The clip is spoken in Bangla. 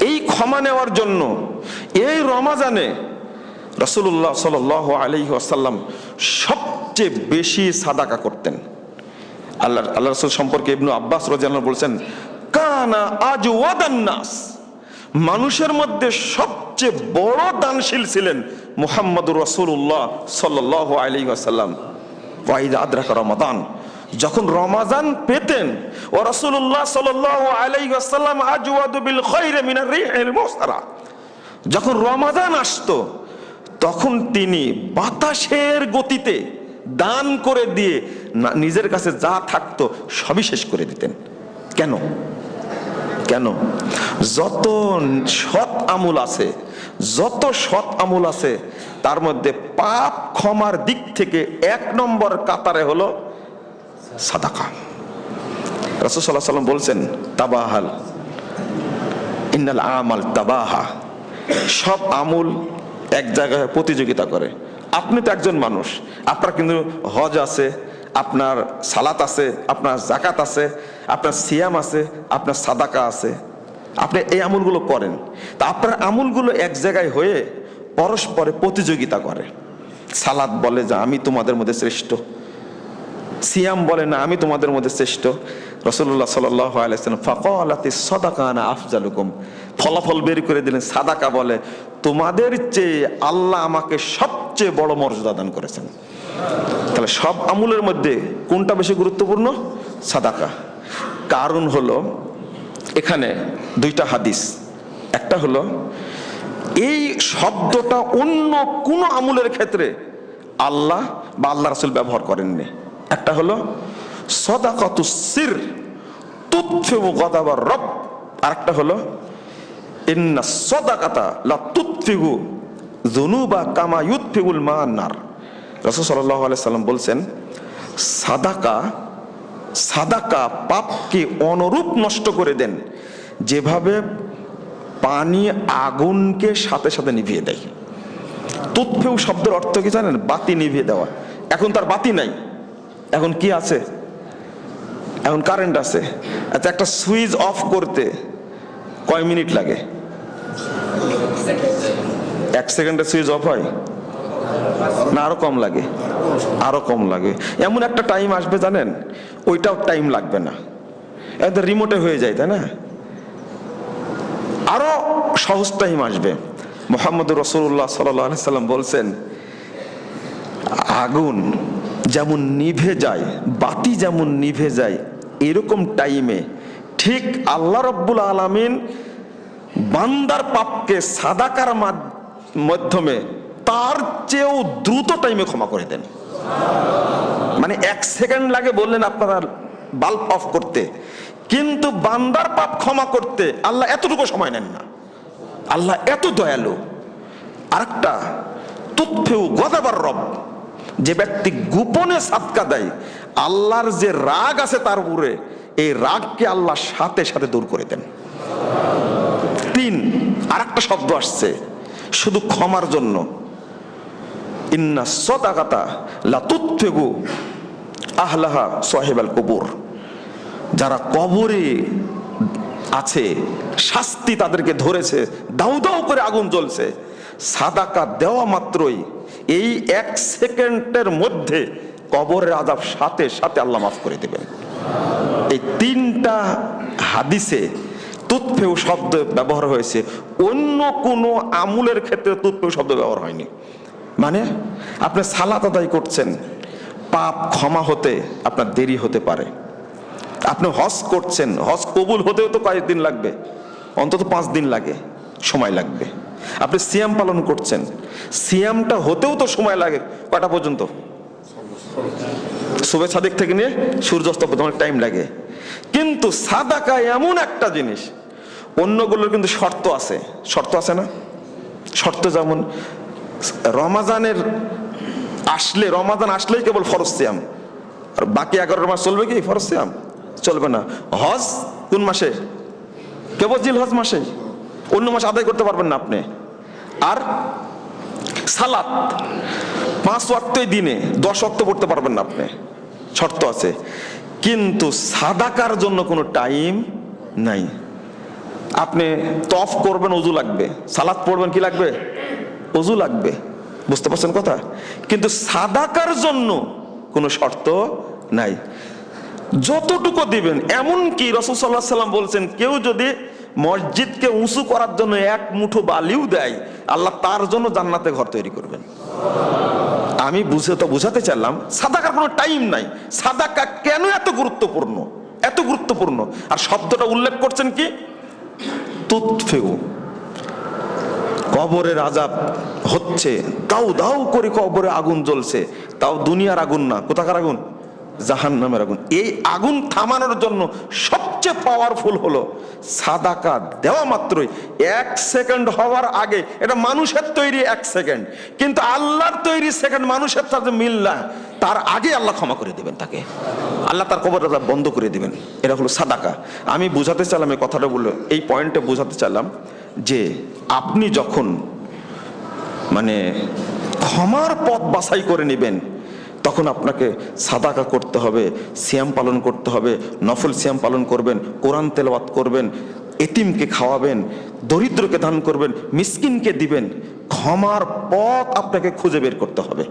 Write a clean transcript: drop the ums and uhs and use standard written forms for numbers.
এই ক্ষমা নেওয়ার জন্য এই রমাজানে রাসূলুল্লাহ সাল্লাল্লাহু আলাইহি ওয়াসাল্লাম সবচেয়ে বেশি সাদাকা করতেন। আল্লাহ রাসূল সম্পর্কে ইবনু আব্বাস রাদিয়াল্লাহু আনহু বলছেন, কানা আজওয়াদান নাস, মানুষের মধ্যে সবচেয়ে বড় দানশীল ছিলেন মুহাম্মদুর রাসূলুল্লাহ সাল্লাল্লাহু আলাইহি ওয়াসাল্লাম। ওয়াইদা আদরাকা রমাদান, যখন রমাজান পেতেন, ও রাসূলুল্লাহ সাল্লাল্লাহু আলাইহি ওয়াসাল্লাম আজওয়াদু বিল খায়রি মিনার রিহিল মুসরা, যখন রমাজান আসতো তখন তিনি বাতাসের গতিতে দান করে দিয়ে নিজের কাছে যা থাকতো সবই শেষ করে দিতেন। কেন? কেন? যত সৎ আমল আছে, যত সৎ আমল আছে তার মধ্যে পাপ ক্ষমার দিক থেকে 1 নম্বর কাতারে হলো সাদাকা। রাসূল সাল্লাল্লাহু আলাইহি ওয়াসাল্লাম বলছেন, তাবাহাল ইন্নাল আমাল তাবাহা, সব আমল এক জায়গায় প্রতিযোগিতা করে। আপনি তো একজন মানুষ, আপনার কিন্তু হজ আছে, আপনার সালাত আছে, আপনার যাকাত আছে, আপনার সিয়াম আছে, আপনার সাদাকা আছে, আপনি এই আমলগুলো করেন। তা আপনার আমলগুলো এক জায়গায় হয়ে পরস্পরে প্রতিযোগিতা করে। সালাত বলে যে আমি তোমাদের মধ্যে শ্রেষ্ঠ, সিয়াম বলে না আমি তোমাদের মধ্যে শ্রেষ্ঠ। রাসূলুল্লাহ সাল্লাল্লাহু আলাইহি ওয়াসাল্লাম ফাকালাতিস সাদাকা আনা আফজালুকুম, ফলাফল বের করে দিলেন, সাদাকা বলে তোমাদের চেয়ে আল্লাহ আমাকে সবচেয়ে বড় মর্যাদা দান করেছেন। তাহলে সব আমলের মধ্যে কোনটা বেশি গুরুত্বপূর্ণ? সাদাকা। কারণ হলো এখানে 2টা হাদিস। একটা হলো এই শব্দটা অন্য কোন আমলের ক্ষেত্রে আল্লাহ বা আল্লাহ রাসূল ব্যবহার করেননি। একটা হলো সাদাকাতুস সির তুতফিউ গাদাবার রব, আর একটা হলো ইন্নাস সাদাকাতা লা তুতফিউ যুনুবা কামা ইউতফিউল মান নার। রাসূল সাল্লাল্লাহু আলাইহি সাল্লাম বলছেন, সাদাকা পাপকে অনুরূপ নষ্ট করে দেন যেভাবে পানি আগুনকে সাথে সাথে নিভিয়ে দেয়। তুতফিউ শব্দের অর্থ কি জানেন? বাতি নিভিয়ে দেওয়া। এখন তার বাতি নাই, এখন কি আছে? এখন কারেন্ট আছে। আচ্ছা, একটা সুইচ অফ করতে কয় মিনিট লাগে? 1 সেকেন্ডে সুইচ অফ হয় না আরো কম লাগে? আরো কম লাগে। এমন একটা টাইম আসবে জানেন, ওইটাও টাইম লাগবে না, একদম রিমোটে হয়ে যায়, তাই না? আরো সহজ টাইম আসবে। মুহাম্মদুর রাসূলুল্লাহ সাল্লাল্লাহু আলাইহি সাল্লাম বলছেন, আগুন যেমন নিভে যায়, বাতি যেমন নিভে যায়, এরকম টাইমে ঠিক আল্লাহ রাব্বুল আলামিন বান্দার পাপকে সাদাকার মাধ্যমে তার চেয়েও দ্রুত টাইমে ক্ষমা করে দেন। মানে 1 সেকেন্ড লাগে বললেন আপনারা বাল্ব অফ করতে, কিন্তু বান্দার পাপ ক্ষমা করতে আল্লাহ এতটুকু সময় নেন না। আল্লাহ এত দয়ালু। আরেকটা তুতফিউ গাদাবার রব, যে ব্যক্তি গোপনে সাদকা দেয়, আল্লাহর যে রাগ আছে তার উপরে, এই রাগকে আল্লাহ সাথে সাথে দূর করে দেন। 3 আরেকটা শব্দ আসছে শুধু ক্ষমার জন্য, ইন্না সাদাকাতা লা তুতফিউ আহলাহা সাহিবাল কুবুর, যারা কবরে আছে, শাস্তি তাদেরকে ধরেছে, দাউ দাউ করে আগুন জ্বলছে, সাদাকা দেওয়া মাত্রই এই 1 সেকেন্ডের মধ্যে কবরের আযাব সাথে সাথে আল্লাহ মাফ করে দেবেন। এই 3টা হাদিসে তুতফিউ শব্দ ব্যবহার হয়েছে, অন্য কোনো আমলের ক্ষেত্রে তুতফিউ শব্দ ব্যবহার হয়নি। মানে আপনি সালাত আদায় করছেন, পাপ ক্ষমা হতে আপনার দেরি হতে পারে। আপনি হজ করছেন, হজ কবুল হতেও তো কয়েকদিন লাগবে, অন্তত 5 দিন লাগে, সময় লাগবে। আপনি সিয়াম পালন করছেন, সিয়ামটা হতেও তো সময় লাগে, কয়টা পর্যন্ত? সুবে সাদিক থেকে নিয়ে সূর্যাস্ত পর্যন্ত টাইম লাগে। কিন্তু সাদাকা এমন একটা জিনিস, অন্যগুলোর কিন্তু শর্ত আছে, শর্ত আছে না? শর্ত যেমন রমাজানের আসলে, রমাজান আসলেই কেবল ফরজ সিয়াম, আর বাকি 11 মাস চলবে কি ফরজ সিয়াম? চলবে না। হজ কোন মাসে? কেবল জিলহজ মাসে, অন্য মাসে আদায় করতে পারবেন না আপনি। আর সালাত 5 ওয়াক্তই দিনে 10 ওয়াক্ত পড়তে পারবেন না আপনি, শর্ত আছে। কিন্তু সাদাকার জন্য কোনো টাইম নাই। আপনি তফ করবেন, অজু লাগবে। সালাত পড়বেন, কি লাগবে? অজু লাগবে। বুঝতে পারছেন কথা? কিন্তু সাদাকার জন্য কোনো শর্ত নাই, যতটুকু দিবেন। এমনকি রাসূল সাল্লাল্লাহু আলাইহি ওয়াসাল্লাম বলছেন, কেউ যদি মসজিদকে উঁচু করার জন্য এক মুঠো বালিও দেয়, আল্লাহ তার জন্য জান্নাতে ঘর তৈরি করবেন। আমি বুঝাতে চাইলাম, সাদাকার কোনো টাইম নাই। সাদাকা কেন এত গুরুত্বপূর্ণ, এত গুরুত্বপূর্ণ। আর শব্দটা উল্লেখ করছেন কি? তুতফিউ। কবরের আযাব হচ্ছে, দাউ দাউ করে কবরে আগুন জ্বলছে, তাও দুনিয়ার আগুন না। কোথাকার আগুন? জাহান্নামের আগুন। এই আগুন থামানোর জন্য সবচেয়ে পাওয়ারফুল হলো সাদাকা দেওয়া। মাত্রই 1 সেকেন্ড হওয়ার আগে, এটা মানুষের তৈরি 1 সেকেন্ড, কিন্তু আল্লাহর তৈরি সেকেন্ড মানুষের সাথে মিল না। তার আগে আল্লাহ ক্ষমা করে দেবেন তাকে, আল্লাহ তার কবর বন্ধ করে দিবেন। এটা হলো সাদাকা। আমি বুঝাতে চাইলাম, এই কথাটা বললো, এই পয়েন্টে বুঝাতে চাইলাম যে আপনি যখন মানে ক্ষমার পথ বাছাই করে নেবেন, তখন আপনাকে সাদাকা করতে হবে, সিয়াম পালন করতে হবে, নফল সিয়াম পালন করবেন, কোরআন তেলাওয়াত করবেন, এতিমকে খাওয়াবেন, দরিদ্রকে দান করবেন, মিসকিনকে দিবেন। ক্ষমার পথ আপনাকে খুঁজে বের করতে হবে।